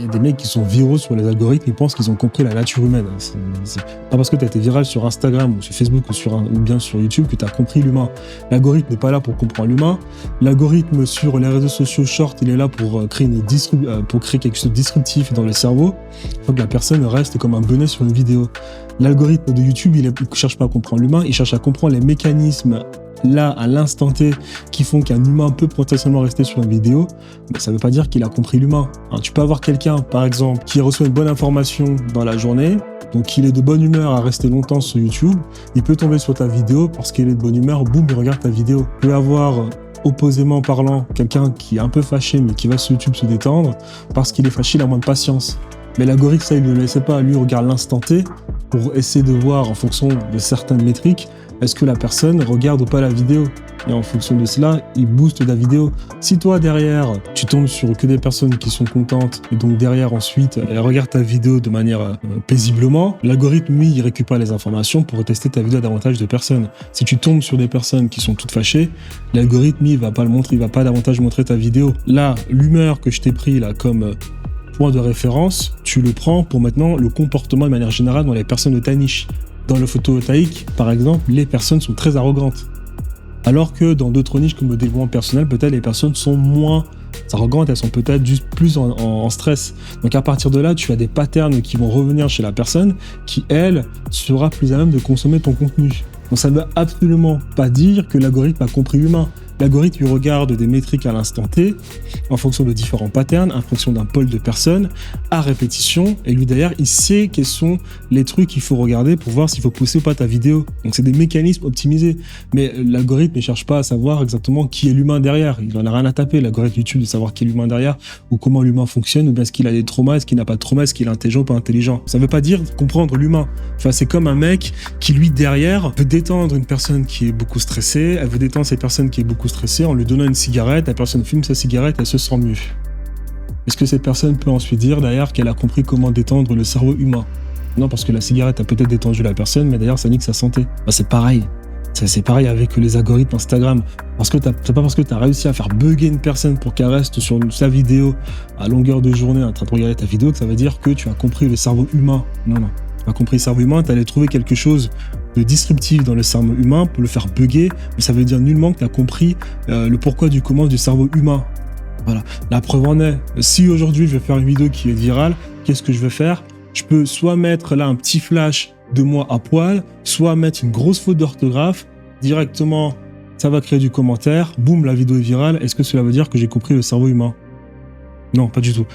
y a des mecs qui sont viraux sur les algorithmes, ils pensent qu'ils ont compris la nature humaine. C'est pas parce que tu as été viral sur Instagram ou sur Facebook ou bien sur YouTube que tu as compris l'humain. L'algorithme n'est pas là pour comprendre l'humain. L'algorithme sur les réseaux sociaux short, il est là pour créer quelque chose de disruptif dans le cerveau. Il faut que la personne reste comme un bonnet sur une vidéo. L'algorithme de YouTube, il ne cherche pas à comprendre l'humain, il cherche à comprendre les mécanismes là, à l'instant T, qui font qu'un humain peut potentiellement rester sur une vidéo, mais ça ne veut pas dire qu'il a compris l'humain. Tu peux avoir quelqu'un, par exemple, qui reçoit une bonne information dans la journée, donc il est de bonne humeur à rester longtemps sur YouTube, il peut tomber sur ta vidéo parce qu'il est de bonne humeur, boum, il regarde ta vidéo. Il peut avoir, opposément parlant, quelqu'un qui est un peu fâché, mais qui va sur YouTube se détendre, parce qu'il est fâché, il a moins de patience. Mais l'algorithme, ça, il ne le laisse pas. Lui, il regarde l'instant T pour essayer de voir, en fonction de certaines métriques, est-ce que la personne regarde ou pas la vidéo. Et en fonction de cela, il booste la vidéo. Si toi, derrière, tu tombes sur que des personnes qui sont contentes, et donc derrière, ensuite, elles regardent ta vidéo de manière paisiblement, l'algorithme, lui, il récupère les informations pour tester ta vidéo à davantage de personnes. Si tu tombes sur des personnes qui sont toutes fâchées, l'algorithme, il va pas le montrer, il va pas davantage montrer ta vidéo. Là, l'humeur que je t'ai pris, là, comme point de référence, tu le prends pour maintenant le comportement de manière générale dans les personnes de ta niche. Dans le photovoltaïque, par exemple, les personnes sont très arrogantes. Alors que dans d'autres niches comme le développement personnel, peut-être les personnes sont moins arrogantes, elles sont peut-être juste plus en stress. Donc à partir de là, tu as des patterns qui vont revenir chez la personne qui, elle, sera plus à même de consommer ton contenu. Donc ça ne veut absolument pas dire que l'algorithme a compris l'humain. L'algorithme il regarde des métriques à l'instant T, en fonction de différents patterns, en fonction d'un pôle de personnes, à répétition, et lui derrière, il sait quels sont les trucs qu'il faut regarder pour voir s'il faut pousser ou pas ta vidéo. Donc c'est des mécanismes optimisés. Mais l'algorithme ne cherche pas à savoir exactement qui est l'humain derrière. Il en a rien à taper, l'algorithme YouTube, de savoir qui est l'humain derrière, ou comment l'humain fonctionne, ou bien est-ce qu'il a des traumas, est-ce qu'il n'a pas de traumas, est-ce qu'il est intelligent ou pas intelligent. Ça ne veut pas dire comprendre l'humain. Enfin, c'est comme un mec qui, lui, derrière, veut détendre une personne qui est beaucoup stressée, elle veut détendre cette personne qui est beaucoup stressée en lui donnant une cigarette, la personne fume sa cigarette, elle se sent mieux. Est-ce que cette personne peut ensuite dire derrière qu'elle a compris comment détendre le cerveau humain? Non, parce que la cigarette a peut-être détendu la personne, mais d'ailleurs ça nique sa santé. Bah, c'est pareil. C'est pareil avec les algorithmes Instagram. C'est pas parce que tu as réussi à faire bugger une personne pour qu'elle reste sur sa vidéo à longueur de journée en train de regarder ta vidéo que ça veut dire que tu as compris le cerveau humain. Non. Tu as compris le cerveau humain, tu allais trouver quelque chose de disruptif dans le cerveau humain pour le faire bugger, mais ça veut dire nullement que tu as compris le pourquoi du comment du cerveau humain. Voilà. La preuve en est, si aujourd'hui je vais faire une vidéo qui est virale, qu'est-ce que je vais faire? Je peux soit mettre là un petit flash de moi à poil, soit mettre une grosse faute d'orthographe, directement ça va créer du commentaire, boum, la vidéo est virale. Est-ce que cela veut dire que j'ai compris le cerveau humain? Non, pas du tout.